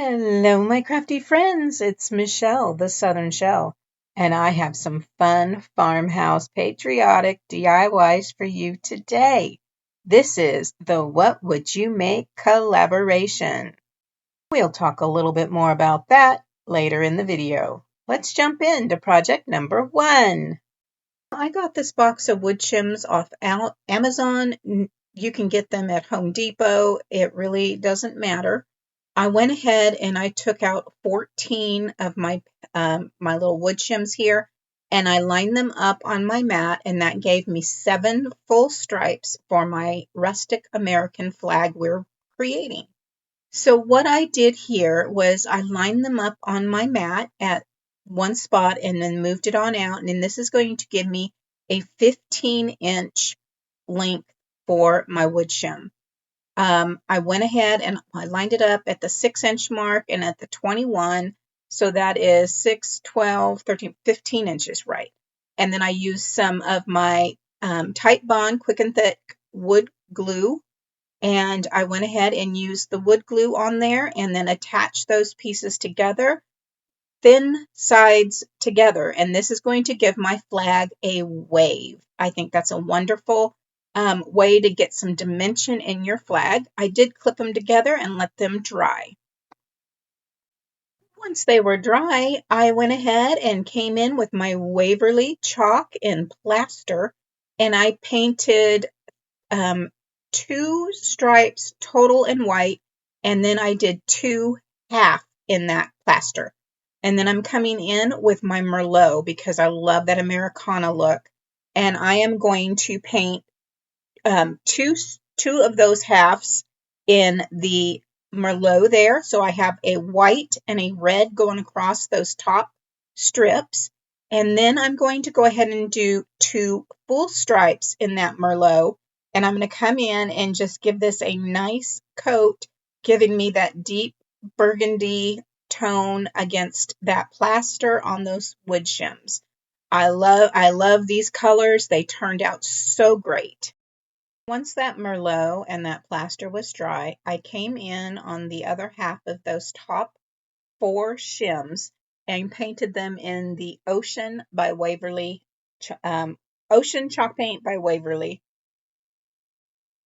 Hello, my crafty friends. It's Michelle, the Southern Shell, and I have some fun farmhouse patriotic DIYs for you today. This is the What Would You Make collaboration. We'll talk a little bit more about that later in the video. Let's jump into project number 1. I got this box of wood shims off Amazon. You can get them at Home Depot. It really doesn't matter. I went ahead and I took out 14 of my little wood shims here, and I lined them up on my mat, and that gave me 7 full stripes for my rustic American flag we're creating. So what I did here was I lined them up on my mat at one spot and then moved it on out, and then this is going to give me a 15-inch length for my wood shim. I went ahead and I lined it up at the 6-inch mark and at the 21. So that is 6, 12, 13, 15 inches, right? And then I used some of my Tight Bond Quick and Thick wood glue. And I went ahead and used the wood glue on there and then attached those pieces together, thin sides together. And this is going to give my flag a wave. I think that's a wonderful way to get some dimension in your flag. I did clip them together and let them dry. Once they were dry, I went ahead and came in with my Waverly chalk and plaster, and I painted 2 stripes total in white, and then I did 2 half in that plaster. And then I'm coming in with my Merlot because I love that Americana look, and I am going to paint two of those halves in the Merlot there. So I have a white and a red going across those top strips. And then I'm going to go ahead and do 2 full stripes in that Merlot. And I'm going to come in and just give this a nice coat, giving me that deep burgundy tone against that plaster on those wood shims. I love these colors. They turned out so great. Once that Merlot and that plaster was dry, I came in on the other half of those top 4 shims and painted them in the Ocean by Waverly, Ocean Chalk Paint by Waverly.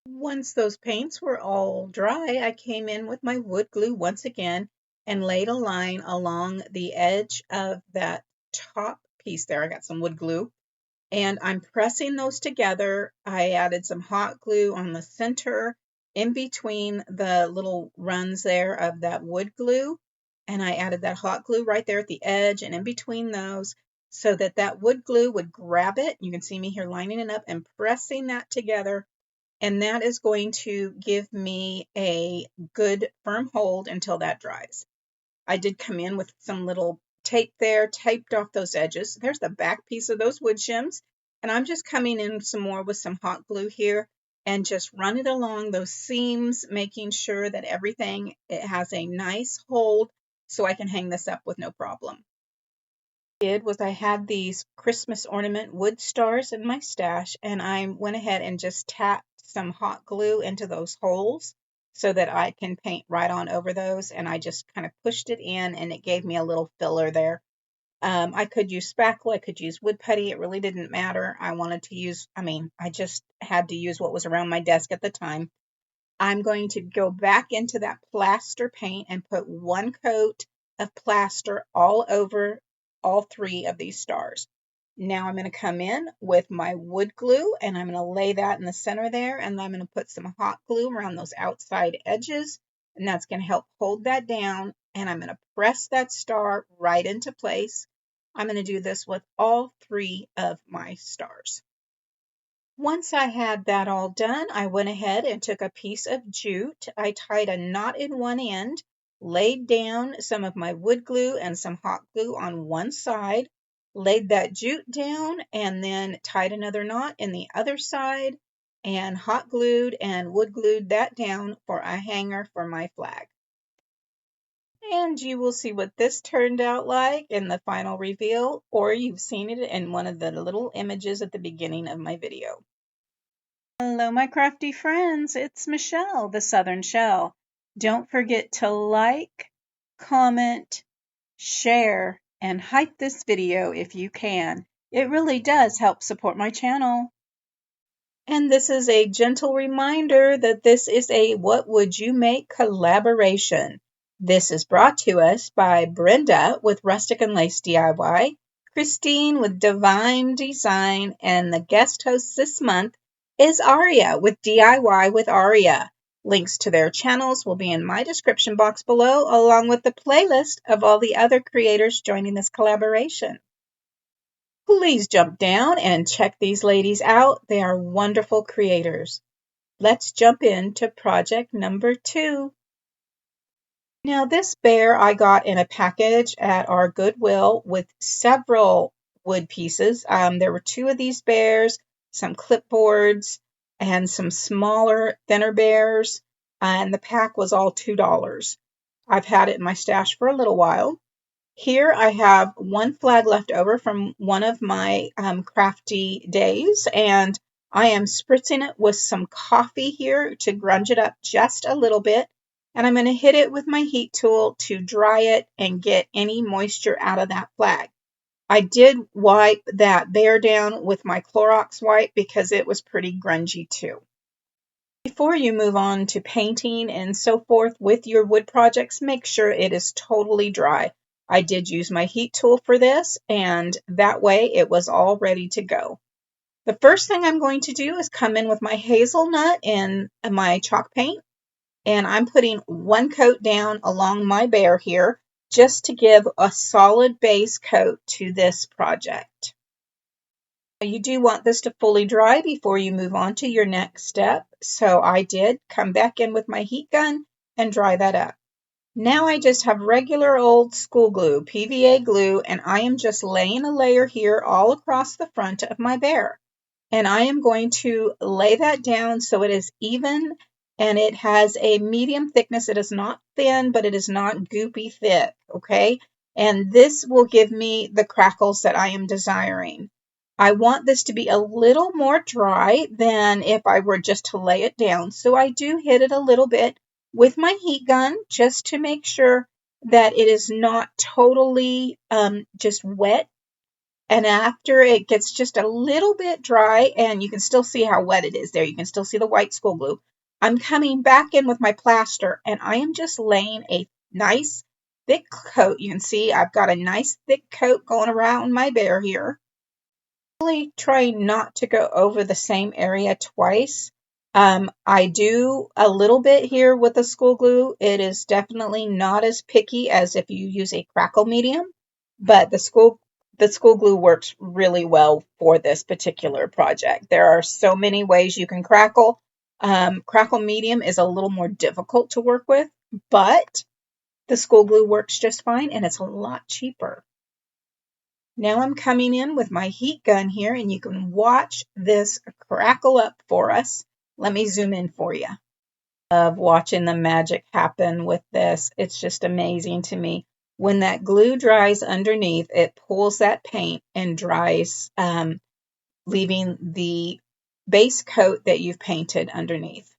Once those paints were all dry, I came in with my wood glue once again and laid a line along the edge of that top piece there. I got some wood glue. And I'm pressing those together. I added some hot glue on the center in between the little runs there of that wood glue. And I added that hot glue right there at the edge and in between those so that that wood glue would grab it. You can see me here lining it up and pressing that together. And that is going to give me a good firm hold until that dries. I did come in with some little tape there, taped off those edges. There's the back piece of those wood shims. And I'm just coming in some more with some hot glue here and just run it along those seams, making sure that everything it has a nice hold so I can hang this up with no problem. What I did was I had these Christmas ornament wood stars in my stash, and I went ahead and just tapped some hot glue into those holes so that I can paint right on over those, and I just kind of pushed it in and it gave me a little filler there. I could use spackle, I could use wood putty, it really didn't matter. I just had to use what was around my desk at the time. I'm going to go back into that plaster paint and put 1 coat of plaster all over all 3 of these stars. Now I'm going to come in with my wood glue and I'm going to lay that in the center there, and I'm going to put some hot glue around those outside edges, and that's going to help hold that down, and I'm going to press that star right into place. I'm going to do this with all 3 of my stars. Once I had that all done, I went ahead and took a piece of jute. I tied a knot in one end, laid down some of my wood glue and some hot glue on one side, laid that jute down, and then tied another knot in the other side, and hot glued and wood glued that down for a hanger for my flag. And you will see what this turned out like in the final reveal, or you've seen it in one of the little images at the beginning of my video. Hello, my crafty friends. It's Michelle, the Southern Shell. Don't forget to like, comment, share, and hype this video if you can. It really does help support my channel. And this is a gentle reminder that this is a What Would You Make collaboration. This is brought to us by Brenda with Rustic and Lace DIY, Christine with Divine Design, and the guest host this month is Aria with DIY with Aria. Links to their channels will be in my description box below, along with the playlist of all the other creators joining this collaboration. Please jump down and check these ladies out. They are wonderful creators. Let's jump into project number 2. Now this bear I got in a package at our Goodwill with several wood pieces. There were 2 of these bears, some clipboards, and some smaller, thinner bears, and the pack was all $2. I've had it in my stash for a little while. Here I have 1 flag left over from one of my crafty days, and I am spritzing it with some coffee here to grunge it up just a little bit, and I'm going to hit it with my heat tool to dry it and get any moisture out of that flag. I did wipe that bear down with my Clorox wipe because it was pretty grungy too. Before you move on to painting and so forth with your wood projects, make sure it is totally dry. I did use my heat tool for this, and that way it was all ready to go. The first thing I'm going to do is come in with my hazelnut and my chalk paint, and I'm putting 1 coat down along my bear here just to give a solid base coat to this project. You do want this to fully dry before you move on to your next step, so I did come back in with my heat gun and dry that up. Now I just have regular old school glue, PVA glue, and I am just laying a layer here all across the front of my bear. And I am going to lay that down so it is even and it has a medium thickness. It is not thin, but it is not goopy thick, okay? And this will give me the crackles that I am desiring. I want this to be a little more dry than if I were just to lay it down. So I do hit it a little bit with my heat gun just to make sure that it is not totally just wet. And after it gets just a little bit dry, and you can still see how wet it is there, you can still see the white school glue, I'm coming back in with my plaster, and I am just laying a nice thick coat. You can see I've got a nice thick coat going around my bear here. Really try not to go over the same area twice. I do a little bit here with the school glue. It is definitely not as picky as if you use a crackle medium, but the school glue works really well for this particular project. There are so many ways you can crackle. Crackle medium is a little more difficult to work with, but the school glue works just fine, and it's a lot cheaper. Now I'm coming in with my heat gun here, and you can watch this crackle up for us. Let me zoom in for you. Love watching the magic happen with this. It's just amazing to me. When that glue dries underneath, it pulls that paint and dries, leaving the base coat that you've painted underneath.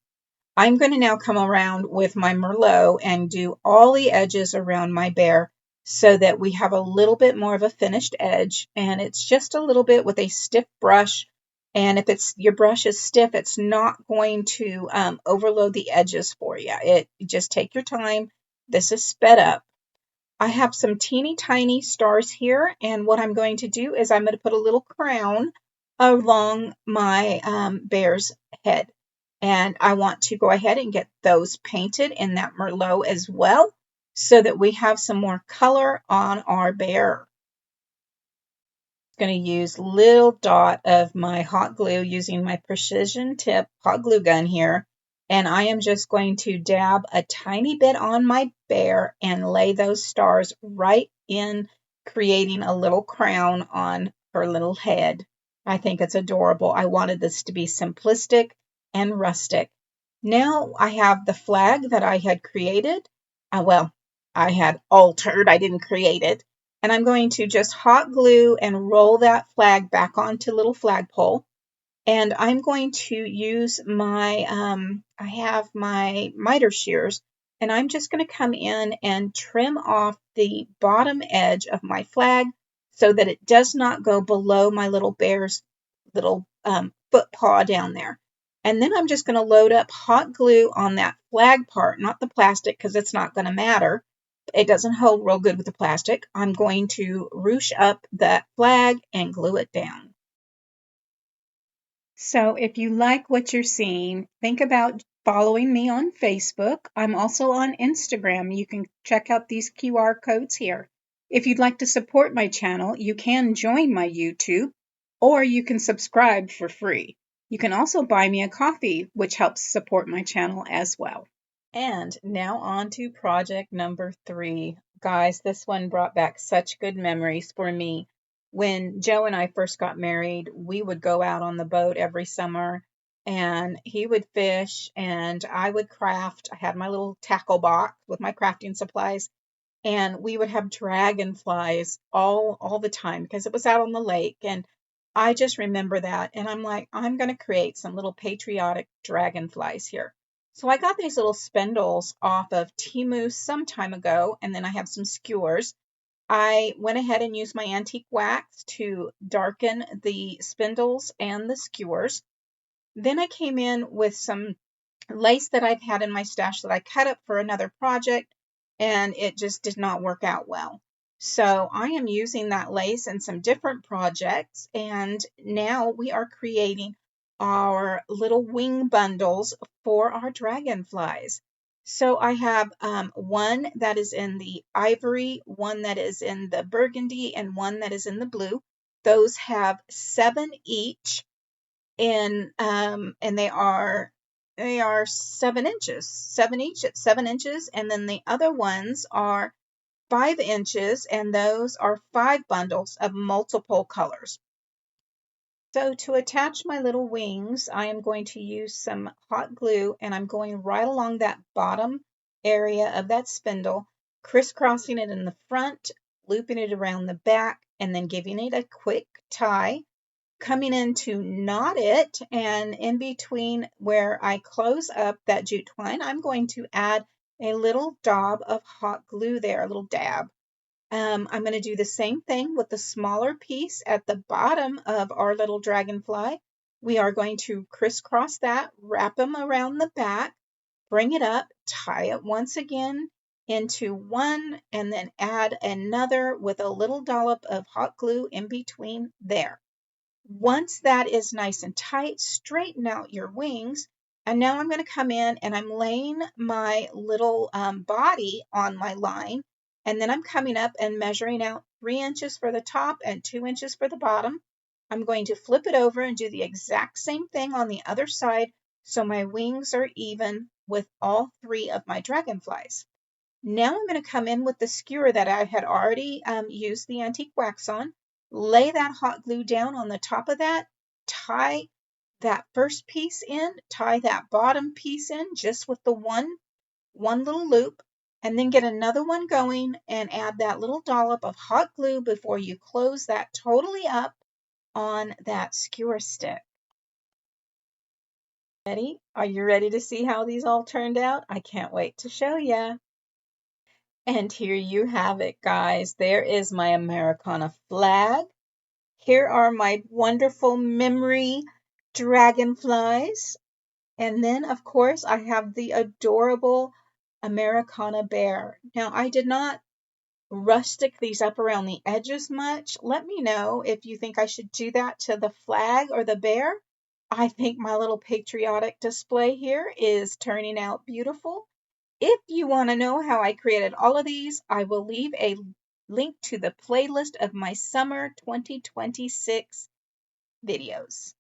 I'm going to now come around with my Merlot and do all the edges around my bear so that we have a little bit more of a finished edge, and it's just a little bit with a stiff brush. And if your brush is stiff, it's not going to overload the edges for you. Just take your time. This is sped up. I have some teeny tiny stars here, and what I'm going to do is I'm going to put a little crown along my bear's head. And I want to go ahead and get those painted in that Merlot as well, so that we have some more color on our bear. I'm going to use a little dot of my hot glue using my precision tip hot glue gun here. And I am just going to dab a tiny bit on my bear and lay those stars right in, creating a little crown on her little head. I think it's adorable. I wanted this to be simplistic and rustic. Now I have the flag that I had created. I had altered. I didn't create it. And I'm going to just hot glue and roll that flag back onto little flagpole. And I'm going to use my, I have my miter shears, and I'm just going to come in and trim off the bottom edge of my flag so that it does not go below my little bear's little foot paw down there. And then I'm just going to load up hot glue on that flag part, not the plastic, because it's not going to matter. It doesn't hold real good with the plastic. I'm going to ruche up that flag and glue it down. So if you like what you're seeing, think about following me on Facebook. I'm also on Instagram. You can check out these QR codes here. If you'd like to support my channel, you can join my YouTube, or you can subscribe for free. You can also buy me a coffee, which helps support my channel as well. And now on to project number 3. Guys, this one brought back such good memories for me. When Joe and I first got married, we would go out on the boat every summer, and he would fish and I would craft. I had my little tackle box with my crafting supplies, and we would have dragonflies all the time because it was out on the lake. And I just remember that, and I'm like, I'm going to create some little patriotic dragonflies here. So I got these little spindles off of Temu some time ago, and then I have some skewers. I went ahead and used my antique wax to darken the spindles and the skewers. Then I came in with some lace that I've had in my stash that I cut up for another project, and it just did not work out well. So I am using that lace in some different projects, and now we are creating our little wing bundles for our dragonflies. So I have one that is in the ivory, one that is in the burgundy, and one that is in the blue. Those have 7 each, and they are 7 inches, 7 each at 7 inches, and then the other ones are 5 inches, and those are 5 bundles of multiple colors. So to attach my little wings, I am going to use some hot glue, and I'm going right along that bottom area of that spindle, crisscrossing it in the front, looping it around the back, and then giving it a quick tie, coming in to knot it, and in between where I close up that jute twine, I'm going to add a little daub of hot glue there, a little dab. I'm going to do the same thing with the smaller piece at the bottom of our little dragonfly. We are going to crisscross that, wrap them around the back, bring it up, tie it once again into one, and then add another with a little dollop of hot glue in between there. Once that is nice and tight, straighten out your wings. And now I'm going to come in and I'm laying my little body on my line. And then I'm coming up and measuring out 3 inches for the top and 2 inches for the bottom. I'm going to flip it over and do the exact same thing on the other side so my wings are even with all 3 of my dragonflies. Now I'm going to come in with the skewer that I had already used the antique wax on. Lay that hot glue down on the top of that, tie that first piece in, tie that bottom piece in just with the one little loop, and then get another one going and add that little dollop of hot glue before you close that totally up on that skewer stick. Ready? Are you ready to see how these all turned out? I can't wait to show you. And here you have it, guys. There is my Americana flag. Here are my wonderful memory dragonflies. And then, of course, I have the adorable Americana bear. Now, I did not rustic these up around the edges much. Let me know if you think I should do that to the flag or the bear. I think my little patriotic display here is turning out beautiful. If you want to know how I created all of these, I will leave a link to the playlist of my summer 2026 videos.